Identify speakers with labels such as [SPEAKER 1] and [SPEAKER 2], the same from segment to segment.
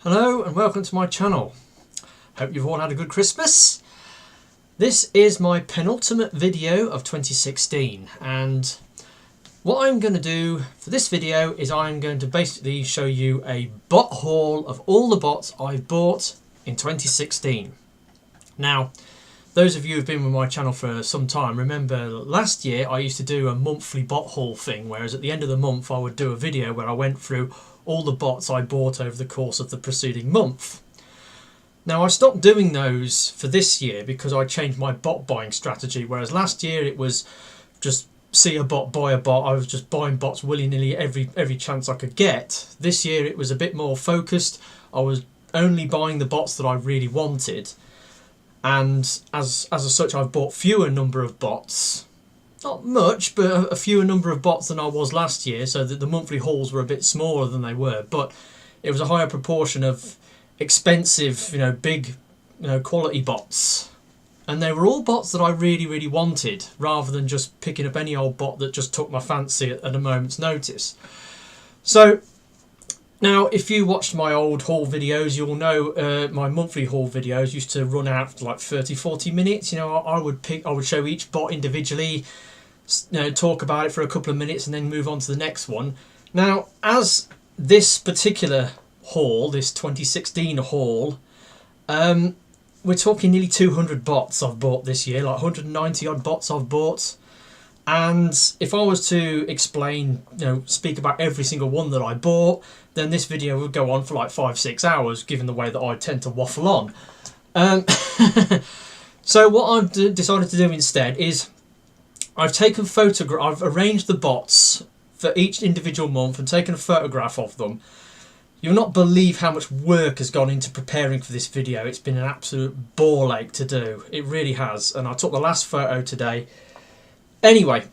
[SPEAKER 1] Hello and welcome to my channel. Hope you've all had a good Christmas. This is my penultimate video of 2016, and what I'm going to do for this video is I'm going to basically show you a bot haul of all the bots I've bought in 2016. Now, those of you who've been with my channel for some time remember last year I used to do a monthly bot haul thing, whereas at the end of the month I would do a video where I went through all the bots I bought over the course of the preceding month. Now I stopped doing those for this year because I changed my bot buying strategy, whereas last year it was just see a bot, buy a bot. I was just buying bots willy-nilly every chance I could get. This year it was a bit more focused. I was only buying the bots that I really wanted, and as such I've bought fewer number of bots. Not much, but a fewer number of bots than I was last year, so that the monthly hauls were a bit smaller than they were, but it was a higher proportion of expensive, big, quality bots. And they were all bots that I really wanted, rather than just picking up any old bot that just took my fancy at a moment's notice. So, now if you watched my old haul videos, you'll know my monthly haul videos used to run out for like 30-40 minutes. I would show each bot individually, talk about it for a couple of minutes and then move on to the next one. Now, as this particular haul, this 2016 haul, we're talking nearly 200 bots I've bought this year, like 190 odd bots I've bought. And if I was to explain, speak about every single one that I bought, then this video would go on for like 5-6 hours, given the way that I tend to waffle on. So what I've decided to do instead is I've arranged the bots for each individual month and taken a photograph of them. You'll not believe how much work has gone into preparing for this video. It's been an absolute ball ache to do. It really has. And I took the last photo today. Anyway,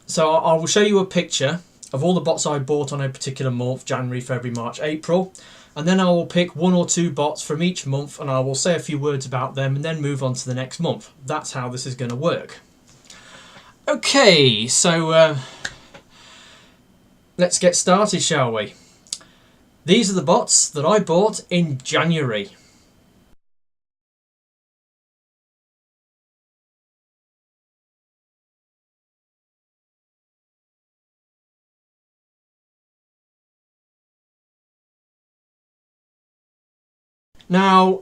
[SPEAKER 1] so I will show you a picture of all the bots I bought on a particular month: January, February, March, April. And then I will pick one or two bots from each month and I will say a few words about them and then move on to the next month. That's how this is going to work. Okay, so let's get started, shall we? These are the bots that I bought in January. Now,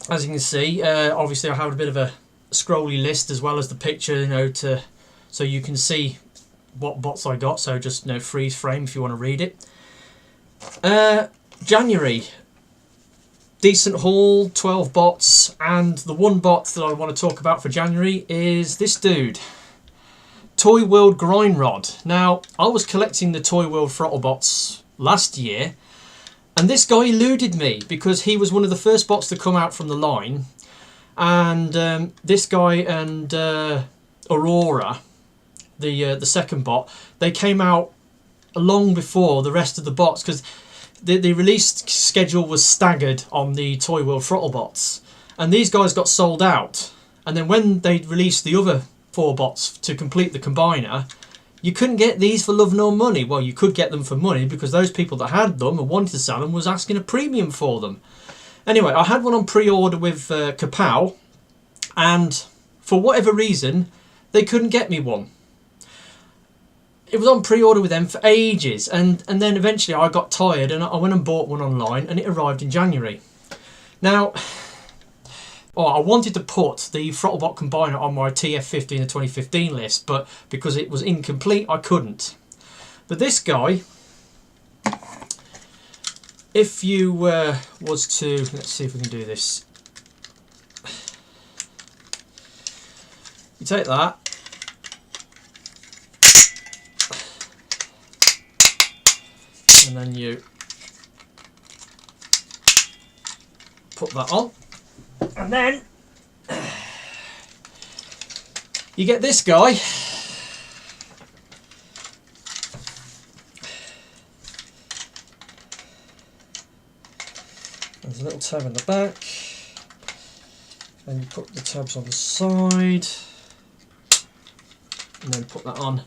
[SPEAKER 1] as you can see, obviously I have a bit of a scrolly list as well as the picture, so you can see what bots I got. So just freeze frame if you want to read it. January, decent haul, 12 bots, and the one bot that I want to talk about for January is this dude, Toy World Grind Rod. Now, I was collecting the Toy World throttle bots last year, and this guy eluded me because he was one of the first bots to come out from the line. And this guy and Aurora, the second bot, they came out long before the rest of the bots, because the release schedule was staggered on the Toy World throttle bots, and these guys got sold out. And then when they released the other 4 bots to complete the combiner, you couldn't get these for love nor money. Well, you could get them for money because those people that had them and wanted to sell them was asking a premium for them. Anyway, I had one on pre-order with Kapow, and for whatever reason, they couldn't get me one. It was on pre-order with them for ages, and then eventually I got tired and I went and bought one online, and it arrived in January. Now, I wanted to put the Throttlebot Combiner on my TF50 in the 2015 list, but because it was incomplete, I couldn't. But this guy, if you was to, let's see if we can do this. You take that, and then you put that on, and then you get this guy. There's a little tab in the back, and you put the tabs on the side, and then put that on,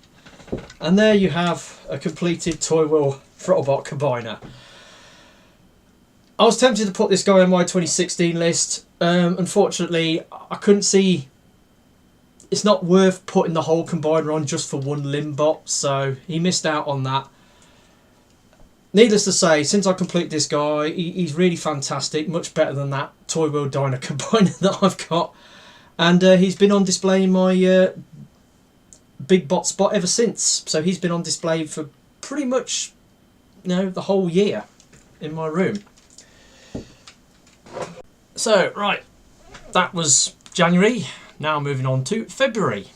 [SPEAKER 1] and there you have a completed Toy World Throttlebot Combiner. I was tempted to put this guy on my 2016 list. Unfortunately, I couldn't see. It's not worth putting the whole combiner on just for one limb bot, so he missed out on that. Needless to say, since I completed this guy, he's really fantastic, much better than that Toy World Diner combiner that I've got. And he's been on display in my big bot spot ever since. So he's been on display for pretty much, the whole year in my room. So, right, that was January. Now moving on to February.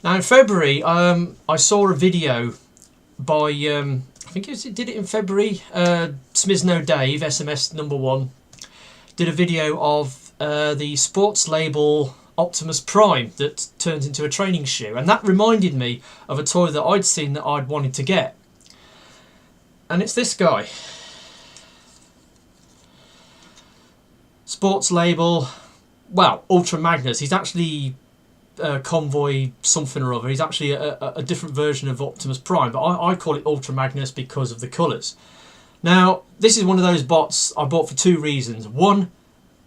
[SPEAKER 1] Now in February, I saw a video by, I think it did it in February, Smizno Dave, SMS #1, did a video of the sports label Optimus Prime that turns into a training shoe. And that reminded me of a toy that I'd seen that I'd wanted to get. And it's this guy. Sports label, well, Ultra Magnus. He's actually Convoy something or other. He's actually a different version of Optimus Prime, but I call it Ultra Magnus because of the colours. Now, this is one of those bots I bought for two reasons. One,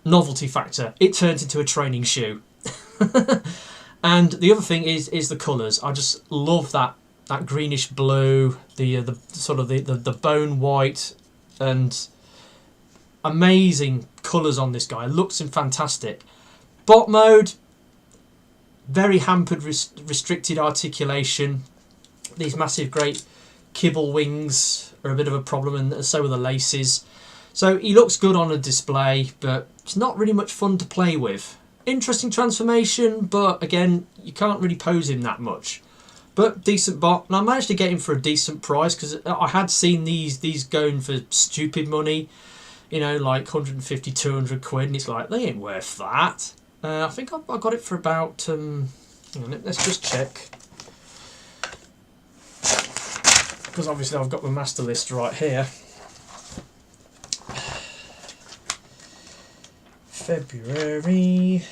[SPEAKER 1] novelty factor. It turns into a training shoe. And the other thing is the colours. I just love that greenish blue, the sort of the bone white, and amazing colours on this guy. It looks fantastic. Bot mode, very hampered, restricted articulation. These massive, great kibble wings are a bit of a problem, and so are the laces. So he looks good on a display, but it's not really much fun to play with. Interesting transformation, but again, you can't really pose him that much. But decent bot, and I managed to get him for a decent price because I had seen these going for stupid money, like 150, 200 quid, and it's like, they ain't worth that. I think I got it for about, let's just check. Because obviously I've got the master list right here. February.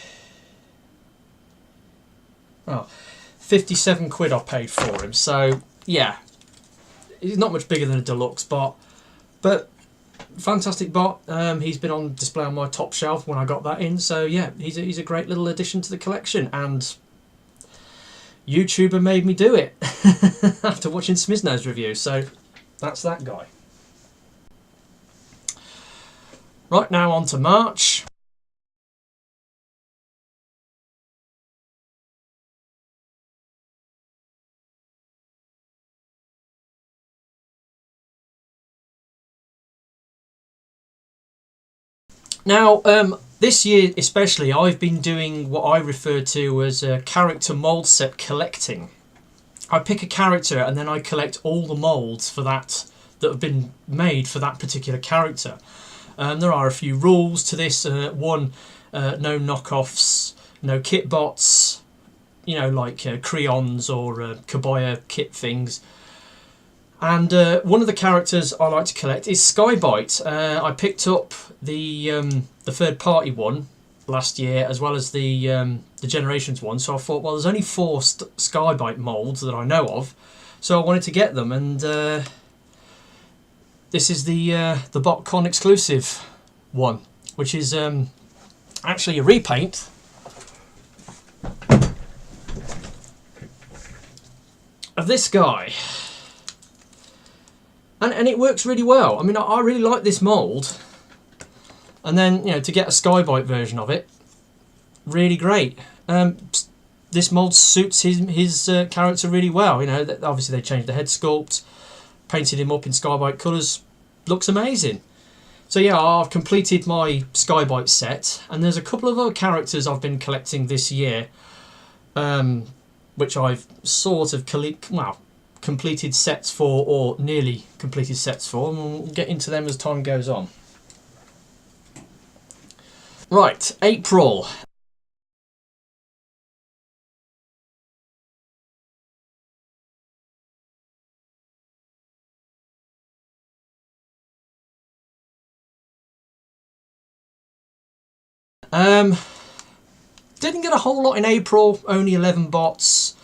[SPEAKER 1] Oh, 57 quid I paid for him. So, yeah. He's not much bigger than a deluxe bot. But, fantastic bot. He's been on display on my top shelf when I got that in. So, yeah, he's a great little addition to the collection. And YouTuber made me do it after watching Smizno's review. So, that's that guy. Right, now on to March. Now, this year especially, I've been doing what I refer to as character mould set collecting. I pick a character and then I collect all the moulds for that have been made for that particular character. There are a few rules to this. One, no knockoffs, no kit bots, like Creons or Kabaya kit things. And one of the characters I like to collect is Skybite. I picked up the third-party one last year, as well as the Generations one. So I thought, well, there's only 4 Skybite moulds that I know of, so I wanted to get them. And this is the BotCon exclusive one, which is actually a repaint of this guy. And it works really well. I mean, I really like this mould. And then, to get a Skybite version of it, really great. This mould suits his character really well. Obviously they changed the head sculpt, painted him up in Skybite colours. Looks amazing. So yeah, I've completed my Skybite set. And there's a couple of other characters I've been collecting this year, which I've sort of completed sets for, or nearly completed sets for, and we'll get into them as time goes on. Right, April. Didn't get a whole lot in April, only 11 bots.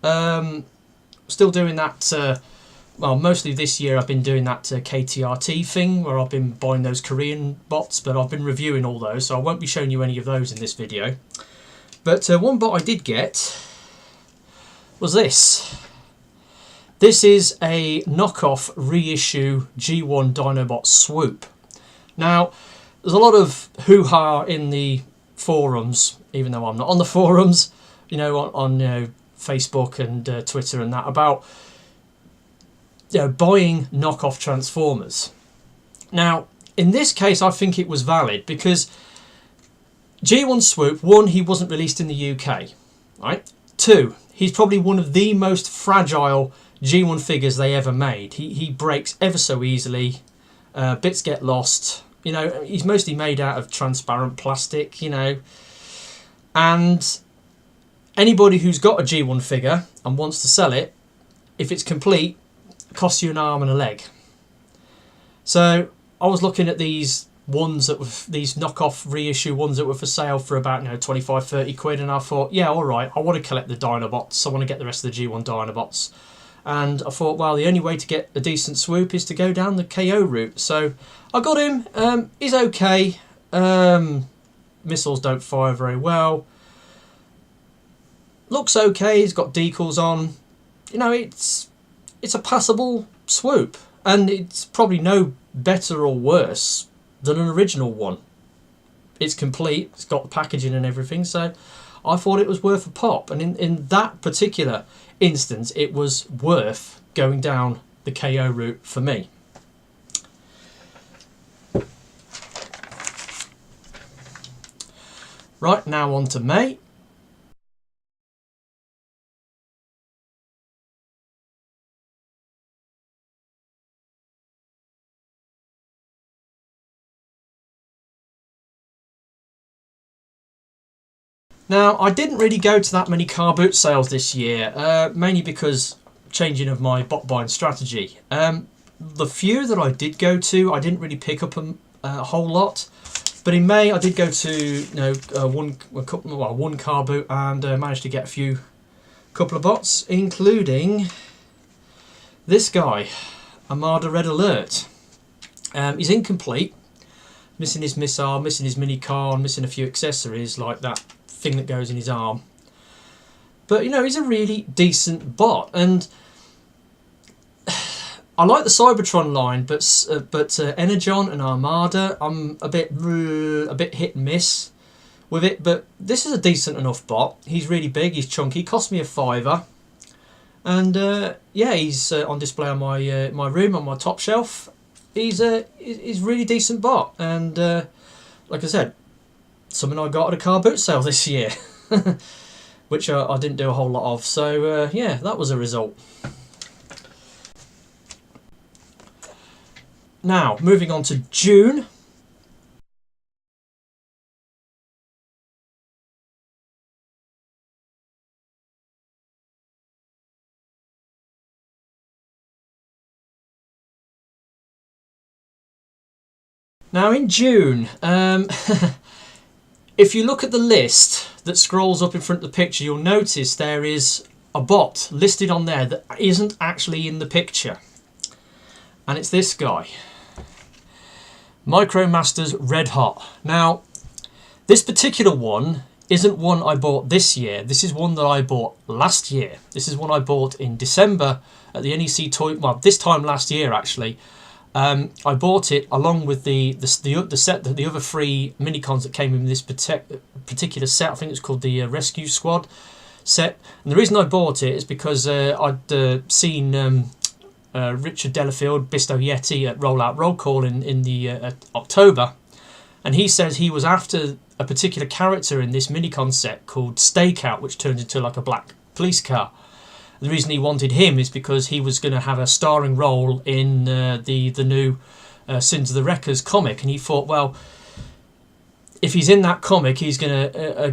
[SPEAKER 1] Still doing that, well, mostly this year I've been doing that KTRT thing where I've been buying those Korean bots, but I've been reviewing all those, so I won't be showing you any of those in this video. But one bot I did get was this. This is a knockoff reissue G1 Dinobot Swoop. Now, there's a lot of hoo-ha in the forums, even though I'm not on the forums, you know, on you know, Facebook and Twitter and that, about buying knockoff Transformers. Now, in this case, I think it was valid because G1 Swoop, one, he wasn't released in the UK, right? Two, he's probably one of the most fragile G1 figures they ever made. He breaks ever so easily, bits get lost. You know, he's mostly made out of transparent plastic, you know, and anybody who's got a G1 figure and wants to sell it, if it's complete, it costs you an arm and a leg. So I was looking at these ones that were these knockoff reissue ones that were for sale for about 25-30 quid, and I thought, yeah, all right, I want to collect the Dinobots, I want to get the rest of the G1 Dinobots. And I thought, well, the only way to get a decent Swoop is to go down the KO route. So I got him. He's okay. Missiles don't fire very well. Looks okay. He's got decals on. You know, it's a passable Swoop, and it's probably no better or worse than an original one. It's complete. It's got the packaging and everything. So I thought it was worth a pop. And in that particular instance, it was worth going down the KO route for me. Right, now on to May. Now, I didn't really go to that many car boot sales this year, mainly because changing of my bot buying strategy. The few that I did go to, I didn't really pick up a whole lot. But in May, I did go to one car boot and managed to get a couple of bots, including this guy, Armada Red Alert. He's incomplete, missing his missile, missing his mini car, and missing a few accessories like that thing that goes in his arm. But you know, he's a really decent bot, and I like the Cybertron line, but Energon and Armada, I'm a bit hit and miss with it. But this is a decent enough bot. He's really big, he's chunky, cost me a £5, and yeah, he's on display on my my room on my top shelf. He's really decent bot, and like I said, something I got at a car boot sale this year, which I didn't do a whole lot of. So yeah, that was a result. Now, moving on to June. Now in June, if you look at the list that scrolls up in front of the picture, you'll notice there is a bot listed on there that isn't actually in the picture. And it's this guy, MicroMasters Red Hot. Now, this particular one isn't one I bought this year. This is one that I bought last year. This is one I bought in December at the NEC Toy. Well, this time last year actually. I bought it along with the other 3 minicons that came in this particular set. I think it's called the Rescue Squad set. And the reason I bought it is because I'd seen Richard Delafield, Bisto Yeti at Rollout Roll Call in the October, and he says he was after a particular character in this minicon set called Stakeout, which turns into like a black police car. The reason he wanted him is because he was going to have a starring role in the new Sins of the Wreckers comic, and he thought, well, if he's in that comic, he's going to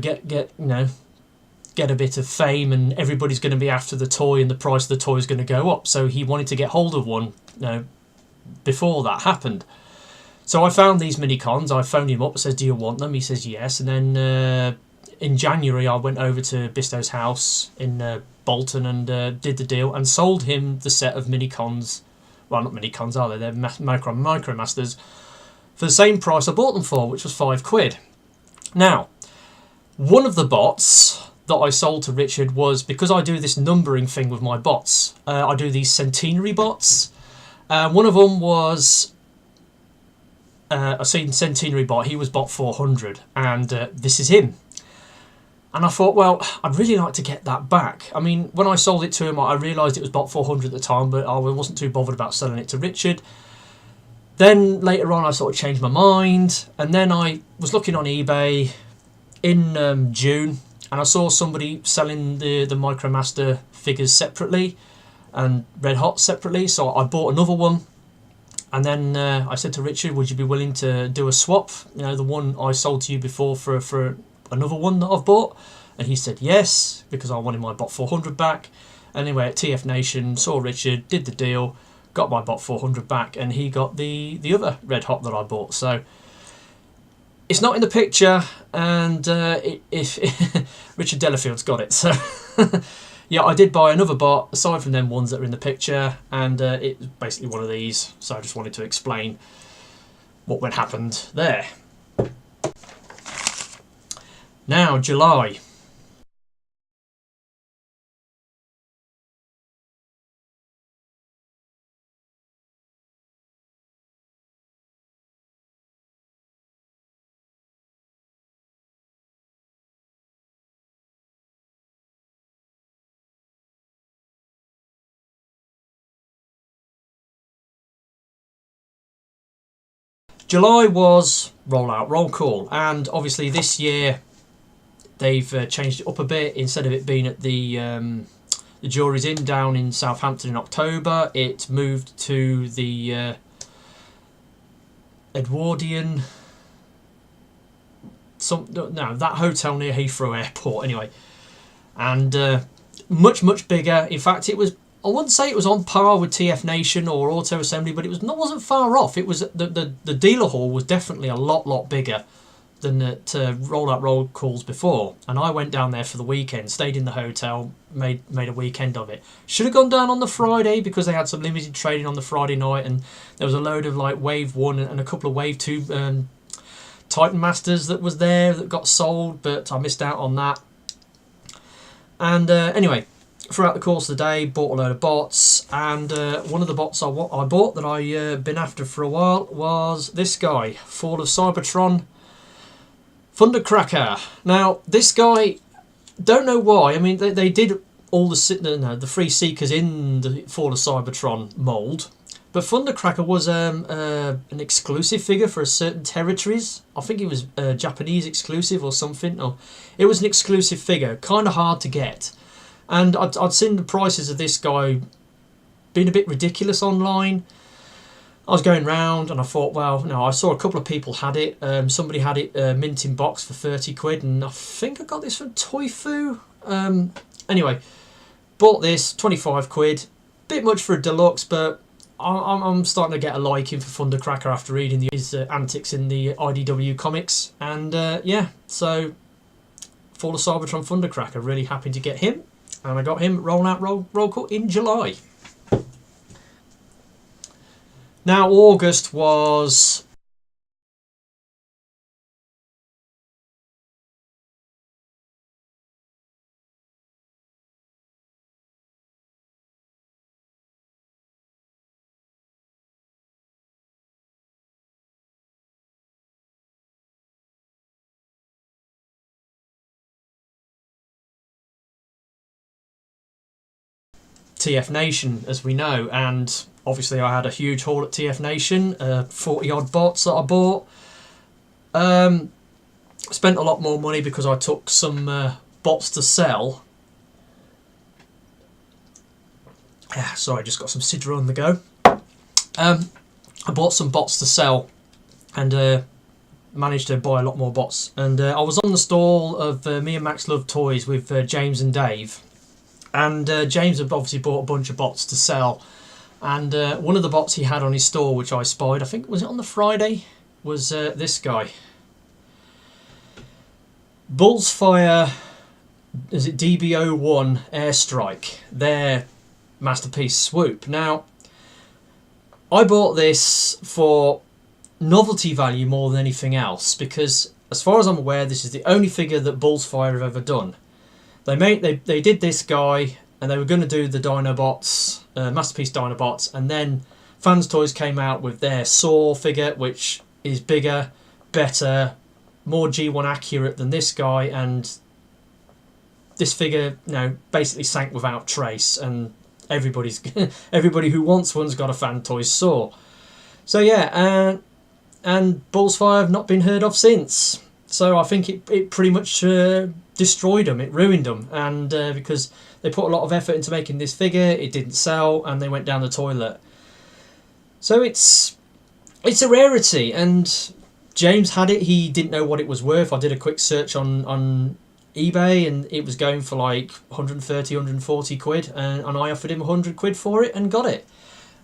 [SPEAKER 1] get a bit of fame, and everybody's going to be after the toy, and the price of the toy is going to go up. So he wanted to get hold of one, before that happened. So I found these mini cons. I phoned him up and said, do you want them? He says yes. And then in January I went over to Bistow's house in Bolton and did the deal and sold him the set of mini cons. Well, not mini cons, are they? They're Micromasters for the same price I bought them for, which was £5. Now, one of the bots that I sold to Richard was, because I do this numbering thing with my bots, I do these centenary bots. One of them was a centenary bot. He was bot 400, and this is him. And I thought, well, I'd really like to get that back. I mean, when I sold it to him, I realised it was bot 400 at the time, but I wasn't too bothered about selling it to Richard. Then later on, I sort of changed my mind, and then I was looking on eBay in June, and I saw somebody selling the Micromaster figures separately and Red Hot separately, so I bought another one. And then I said to Richard, would you be willing to do a swap? You know, the one I sold to you before for another one that I've bought. And he said yes, because I wanted my bot 400 back. Anyway, at TF Nation, saw Richard, did the deal, got my bot 400 back, and he got the other Red Hot that I bought. So it's not in the picture, and Richard Delafield's got it. So yeah, I did buy another bot aside from them ones that are in the picture, and it's basically one of these. So I just wanted to explain what happened there. Now, July. July was roll call, and obviously this year they've changed it up a bit. Instead of it being at the Jury's Inn down in Southampton in October, it moved to the Edwardian, that hotel near Heathrow Airport anyway, and much bigger. In fact, it was, I wouldn't say it was on par with TF Nation or Auto Assembly, but it wasn't far off. It was the dealer hall was definitely a lot bigger than at roll calls before. And I went down there for the weekend, stayed in the hotel, made a weekend of it. Should have gone down on the Friday because they had some limited trading on the Friday night, and there was a load of like Wave 1 and a couple of Wave 2 Titan Masters that was there that got sold, but I missed out on that. And anyway, throughout the course of the day, bought a load of bots, and one of the bots I bought that I've been after for a while was this guy, Fall of Cybertron Thundercracker. Now, this guy, don't know why. I mean, they did all the free Seekers in the Fall of Cybertron mould, but Thundercracker was an exclusive figure for a certain territories. I think it was Japanese exclusive or something. Or it was an exclusive figure, kind of hard to get. And I'd seen the prices of this guy being a bit ridiculous online. I was going round and I thought, well, no, I saw a couple of people had it. Somebody had it mint in box for 30 quid, and I think I got this from Toyfu. Anyway, bought this, 25 quid. Bit much for a deluxe, but I'm starting to get a liking for Thundercracker after reading his antics in the IDW comics. And yeah, so Fall of Cybertron Thundercracker, really happy to get him. And I got him roll call in July. Now, August was TF Nation, as we know, and obviously I had a huge haul at TF Nation, 40 odd bots that I bought. Spent a lot more money because I took some bots to sell. Sorry, I just got some Sidra on the go. I bought some bots to sell and managed to buy a lot more bots. And I was on the stall of Me and Max Love Toys with James and Dave. And James had obviously bought a bunch of bots to sell. And one of the bots he had on his store, which I spied, I think, was it on the Friday? was this guy. Bullsfire, is it DB01 Airstrike, their masterpiece swoop. Now, I bought this for novelty value more than anything else, because as far as I'm aware, this is the only figure that Bullsfire have ever done. They did this guy, and they were going to do the Dinobots, Masterpiece Dinobots, and then Fans Toys came out with their Saw figure, which is bigger, better, more G1 accurate than this guy, and this figure, you know, basically sank without trace, and everybody who wants one's got a Fan Toys Saw. So yeah, and Bullsfire have not been heard of since. So I think it pretty much destroyed them, it ruined them, and because they put a lot of effort into making this figure, it didn't sell, and they went down the toilet. So it's a rarity, and James had it. He didn't know what it was worth. I did a quick search on eBay, and it was going for like 130, 140 quid, and I offered him 100 quid for it and got it.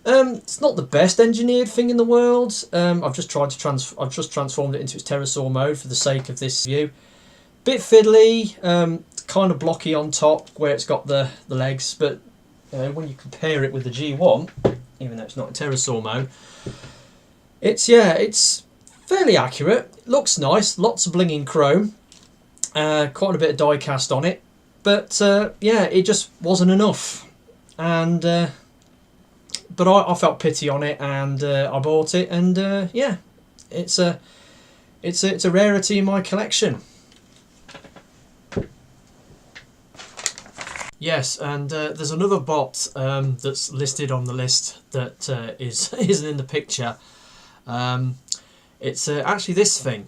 [SPEAKER 1] It's not the best engineered thing in the world. I've just transformed it into its pterosaur mode for the sake of this view. Bit fiddly, kind of blocky on top where it's got the legs, but when you compare it with the G1, even though it's not in pterosaur mode, it's fairly accurate. It looks nice, lots of blinging chrome, quite a bit of die cast on it, but yeah, it just wasn't enough, and but I felt pity on it, and I bought it, and yeah, it's a rarity in my collection. Yes, and there's another bot that's listed on the list that isn't in the picture. It's actually this thing.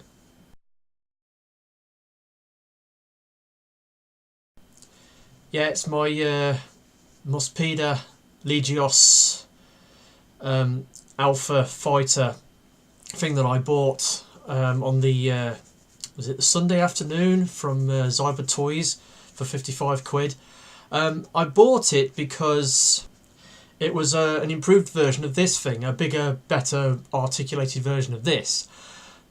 [SPEAKER 1] Yeah, it's my Mospida Legios Alpha Fighter thing that I bought on the was it the Sunday afternoon from Zyber Toys for 55 quid. I bought it because it was an improved version of this thing, a bigger, better articulated version of this.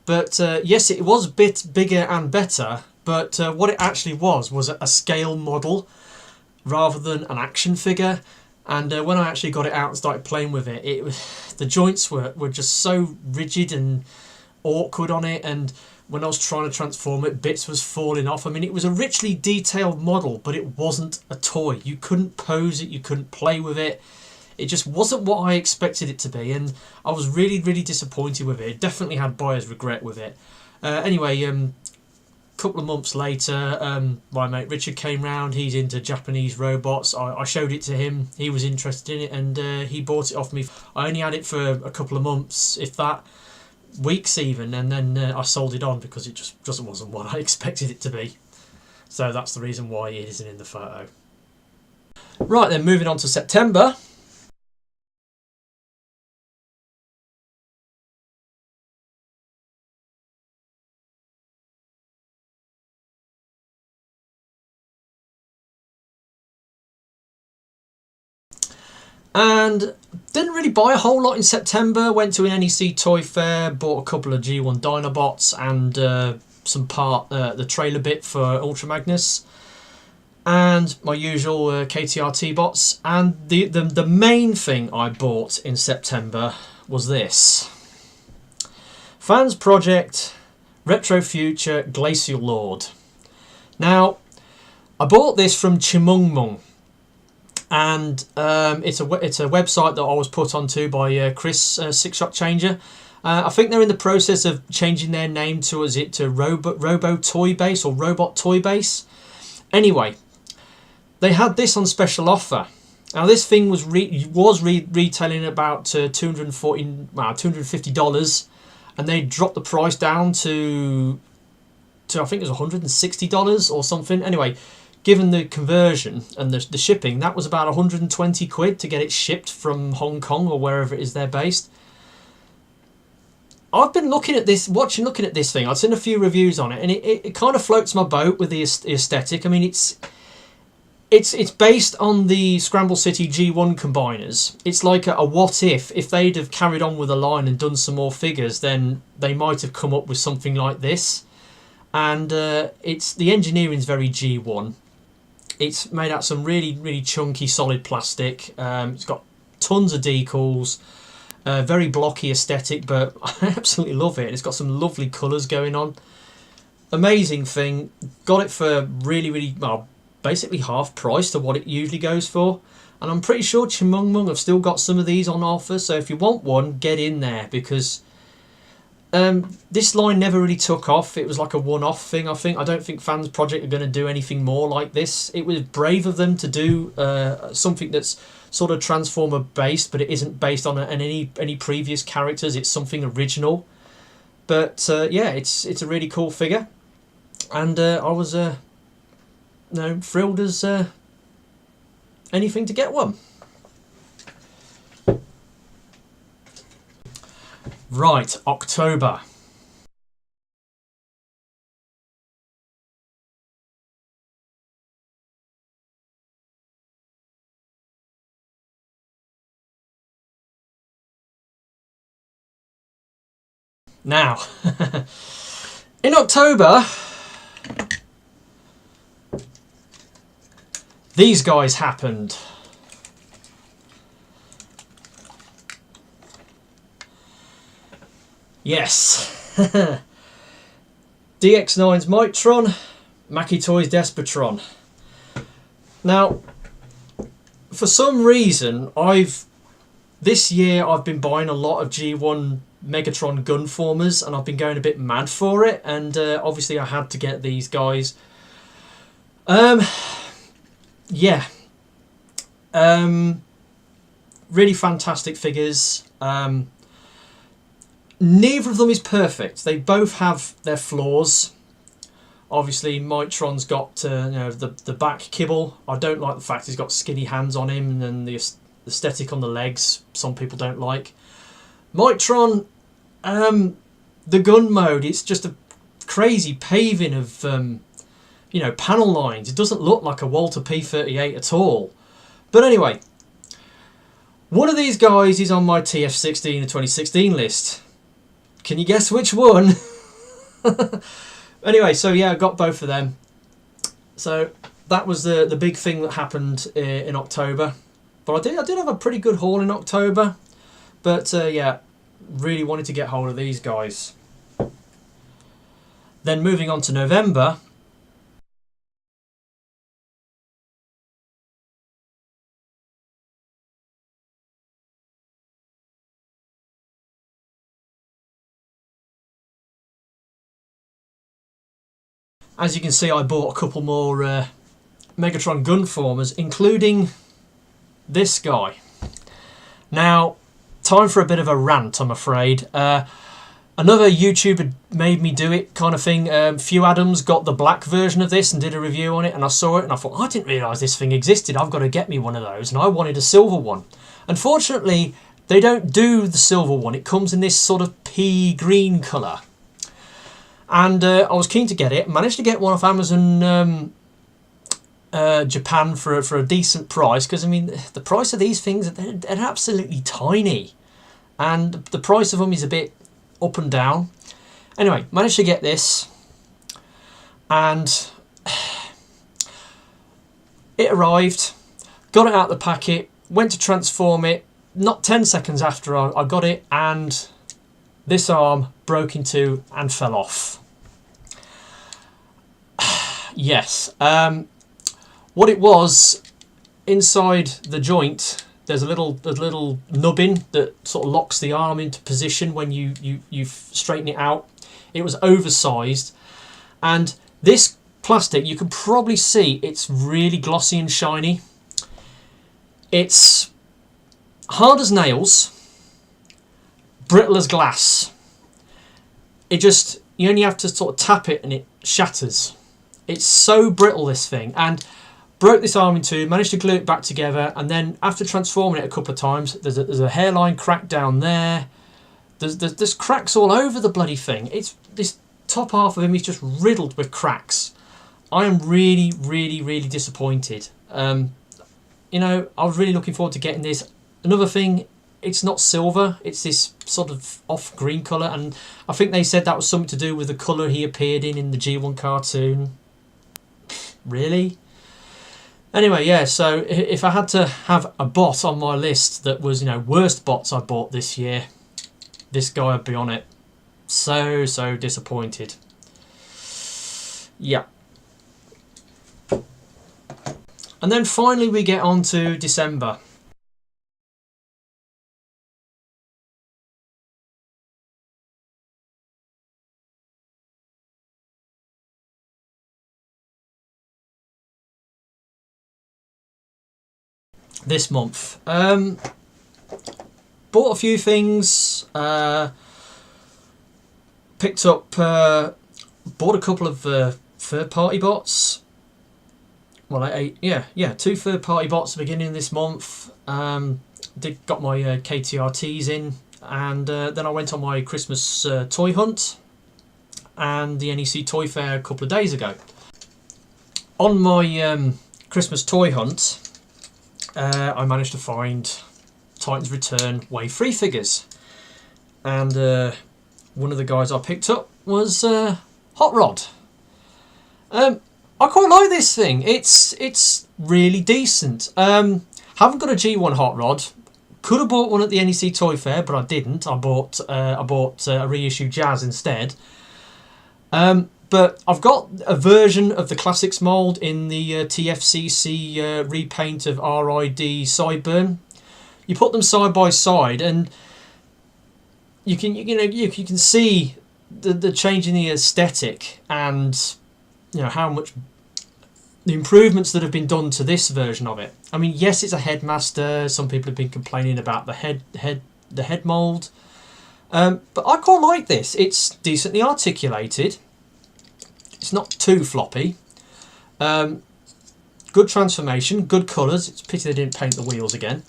[SPEAKER 1] But yes, it was a bit bigger and better, but what it actually was a scale model rather than an action figure. And when I actually got it out and started playing with it, the joints were just so rigid and awkward on it, and when I was trying to transform it, bits was falling off. I mean, it was a richly detailed model, but it wasn't a toy. You couldn't pose it, you couldn't play with it. It just wasn't what I expected it to be, and I was really, really disappointed with it. It definitely had buyer's regret with it. Anyway, a couple of months later, my mate Richard came round. He's into Japanese robots. I showed it to him. He was interested in it, and he bought it off me. I only had it for a couple of months, if that, weeks even, and then I sold it on because it just wasn't what I expected it to be. So that's the reason why it isn't in the photo. Right then, moving on to September. And didn't really buy a whole lot in September. Went to an NEC toy fair, bought a couple of G1 Dinobots and the trailer bit for Ultra Magnus, and my usual KTRT bots. And the main thing I bought in September was this Fans Project Retro Future Glacial Lord. Now, I bought this from Chimungmung. And it's a website that I was put onto by Chris, Six Shot Changer. I think they're in the process of changing their name to Robo Toy Base or Robot Toy Base. Anyway, they had this on special offer. Now this thing was retailing at about $250, and they dropped the price down to I think it was $160 or something. Anyway, given the conversion and the shipping, that was about 120 quid to get it shipped from Hong Kong or wherever it is they're based. I've been looking at this thing. I've seen a few reviews on it, and it kind of floats my boat with the aesthetic. I mean, It's based on the Scramble City G1 combiners. It's like a what if they'd have carried on with the line and done some more figures, then they might have come up with something like this. And it's the engineering's very G1. It's made out of some really chunky solid plastic. It's got tons of decals, very blocky aesthetic, but I absolutely love it. It's got some lovely colours going on. Amazing thing. Got it for really well, basically half price to what it usually goes for. And I'm pretty sure Chimung Mung have still got some of these on offer, so if you want one, get in there, because this line never really took off. It was like a one-off thing, I think. I don't think Fans Project are going to do anything more like this. It was brave of them to do something that's sort of Transformer based, but it isn't based on any previous characters. It's something original. But yeah, it's a really cool figure, and I was thrilled as anything to get one. Right, October. Now, in October, these guys happened. Yes. DX9's Mitron, Maki Toys Despotron. Now, for some reason, this year I've been buying a lot of G1 Megatron Gunformers, and I've been going a bit mad for it, and obviously I had to get these guys. Yeah. Really fantastic figures. Neither of them is perfect. They both have their flaws. Obviously, Mitron's got the back kibble. I don't like the fact he's got skinny hands on him, and then the aesthetic on the legs, some people don't like. Mitron, the gun mode, it's just a crazy paving of panel lines. It doesn't look like a Walter P38 at all. But anyway, one of these guys is on my TF16 the 2016 list. Can you guess which one? Anyway, so yeah, I got both of them. So that was the big thing that happened in October. But I did have a pretty good haul in October. But yeah, really wanted to get hold of these guys. Then moving on to November. As you can see, I bought a couple more Megatron Gunformers, including this guy. Now, time for a bit of a rant, I'm afraid. Another YouTuber made me do it, kind of thing. Few Adams got the black version of this and did a review on it, and I saw it and I thought, I didn't realise this thing existed. I've got to get me one of those, and I wanted a silver one. Unfortunately, they don't do the silver one. It comes in this sort of pea green colour. And I was keen to get it. Managed to get one off Amazon Japan for a decent price, because I mean the price of these things, they're absolutely tiny, and the price of them is a bit up and down. Anyway, managed to get this, and it arrived. Got it out of the packet. Went to transform it. Not 10 seconds after I got it, and this arm broke in two and fell off. Yes. What it was, inside the joint, there's a little nubbin that sort of locks the arm into position when you straighten it out. It was oversized, and this plastic, you can probably see it's really glossy and shiny. It's hard as nails, brittle as glass. You only have to sort of tap it and it shatters. It's so brittle, this thing, and broke this arm in two, managed to glue it back together, and then after transforming it a couple of times, there's a hairline crack down there. There's cracks all over the bloody thing. It's this top half of him is just riddled with cracks. I am really disappointed. You know, I was really looking forward to getting this. Another thing, it's not silver, it's this sort of off green colour, and I think they said that was something to do with the colour he appeared in the G1 cartoon. Really? Anyway, yeah, so if I had to have a bot on my list that was, you know, worst bots I bought this year, this guy would be on it. So disappointed. Yeah. And then finally we get on to December. This month. Bought a few things. Picked up, bought a couple of third-party bots. Well, two third-party bots at the beginning of this month. Got my KTRTs in, and then I went on my Christmas toy hunt and the NEC Toy Fair a couple of days ago. On my Christmas toy hunt, I managed to find Titan's Return Wave 3 figures, and one of the guys I picked up was Hot Rod. I quite like this thing. It's really decent. Haven't got a G1 Hot Rod. Could have bought one at the NEC Toy Fair, but I didn't. I bought a reissue Jazz instead. But I've got a version of the Classics mould in the TFCC repaint of RID Sideburn. You put them side by side, and you can see the change in the aesthetic, and you know how much the improvements that have been done to this version of it. I mean, yes, it's a headmaster. Some people have been complaining about the head mould, but I quite like this. It's decently articulated. It's not too floppy. Good transformation, good colours. It's a pity they didn't paint the wheels again.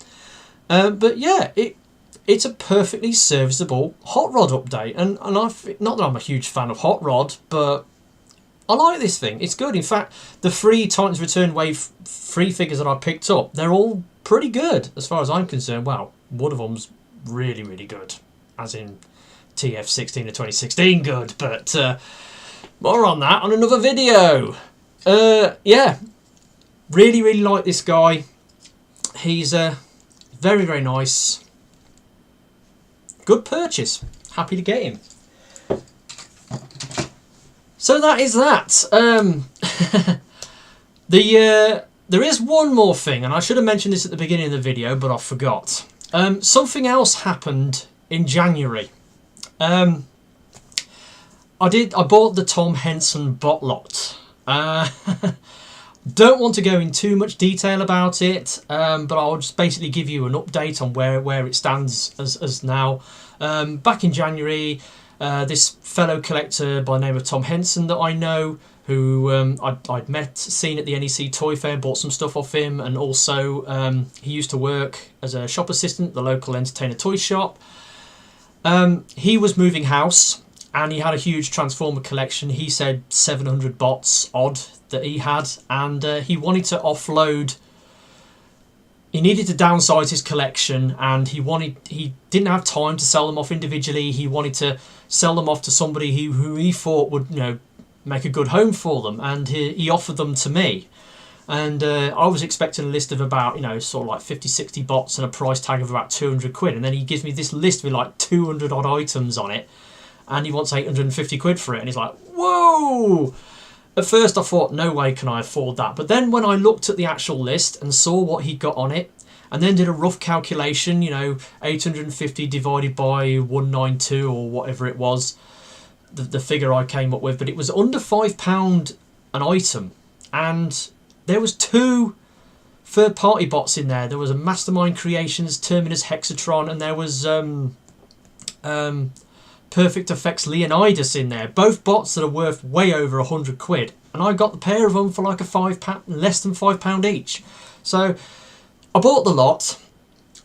[SPEAKER 1] But yeah, it's a perfectly serviceable Hot Rod update. And not that I'm a huge fan of Hot Rod, but I like this thing. It's good. In fact, the 3 Titans Return Wave 3 figures that I picked up, they're all pretty good as far as I'm concerned. Well, one of them's really, really good, as in TF16 of 2016 good, but more on that on another video. Yeah, really, really like this guy. He's very, very nice. Good purchase. Happy to get him. So that is that. There is one more thing, and I should have mentioned this at the beginning of the video, but I forgot. Something else happened in January. I bought the Tom Henson bot lot. Don't want to go in too much detail about it, but I'll just basically give you an update on where it stands as now. Back in January, this fellow collector by the name of Tom Henson that I know, who I'd seen at the NEC Toy Fair, bought some stuff off him, and also he used to work as a shop assistant at the local entertainer toy shop. He was moving house, and he had a huge Transformer collection. He said 700 bots odd that he had, and he wanted to offload. He needed to downsize his collection, and he didn't have time to sell them off individually. He wanted to sell them off to somebody who he thought would, you know, make a good home for them, and he offered them to me. And I was expecting a list of about, you know, sort of like 50, 60 bots and a price tag of about 200 quid. And then he gives me this list with like 200 odd items on it, and he wants 850 quid for it. And he's like, whoa! At first I thought, no way can I afford that. But then when I looked at the actual list and saw what he got on it, and then did a rough calculation, you know, 850 divided by 192 or whatever it was, the figure I came up with, but it was under £5 an item. And there was 2 third-party bots in there. There was a Mastermind Creations Terminus Hexatron, and there was Perfect Effects Leonidas in there. Both bots that are worth way over 100 quid. And I got the pair of them for like less than £5 each. So I bought the lot,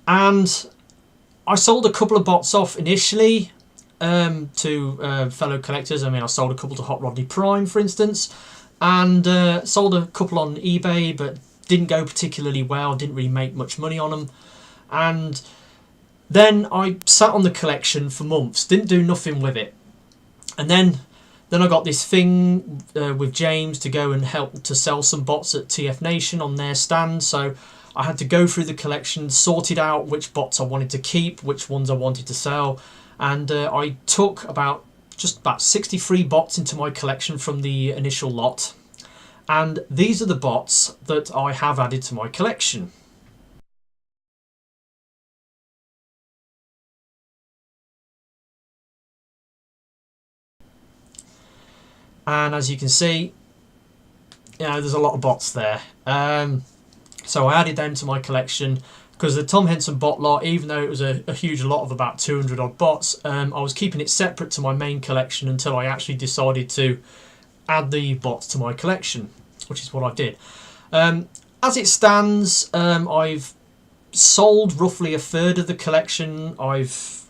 [SPEAKER 1] and I sold a couple of bots off initially to fellow collectors. I mean, I sold a couple to Hot Rodney Prime, for instance, and sold a couple on eBay, but didn't go particularly well, didn't really make much money on them. And then I sat on the collection for months, didn't do nothing with it. And then I got this thing with James to go and help to sell some bots at TF Nation on their stand. So I had to go through the collection, sorted out which bots I wanted to keep, which ones I wanted to sell. And I took just about 63 bots into my collection from the initial lot. And these are the bots that I have added to my collection. And as you can see, there's a lot of bots there. So I added them to my collection because the Tom Henson bot lot, even though it was a huge lot of about 200 odd bots, I was keeping it separate to my main collection until I actually decided to add the bots to my collection, which is what I did. As it stands, I've sold roughly a third of the collection. I've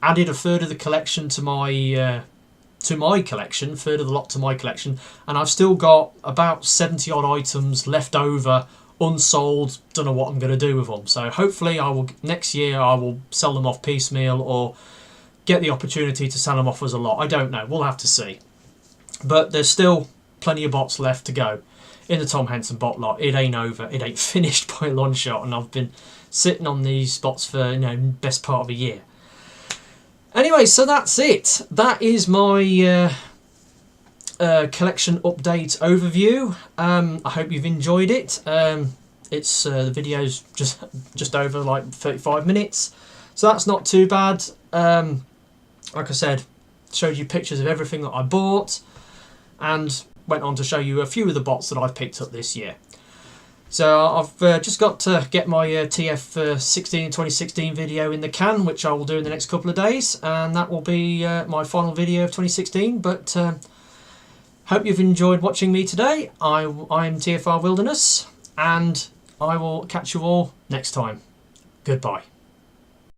[SPEAKER 1] added a third of the collection to my collection, third of the lot to my collection, and I've still got about 70 odd items left over unsold. Don't know what I'm going to do with them, so hopefully next year I will sell them off piecemeal or get the opportunity to sell them off as a lot. I don't know, we'll have to see. But there's still plenty of bots left to go in the Tom Henson bot lot. It ain't over, it ain't finished by a long shot, and I've been sitting on these bots for best part of a year. Anyway, so that's it. That is my collection update overview. I hope you've enjoyed it. It's the video's just over like 35 minutes, so that's not too bad. Like I said, showed you pictures of everything that I bought, and went on to show you a few of the bots that I've picked up this year. So I've just got to get my TF 2016 video in the can, which I will do in the next couple of days, and that will be my final video of 2016. But hope you've enjoyed watching me today. I'm TFR Wilderness, and I will catch you all next time. Goodbye.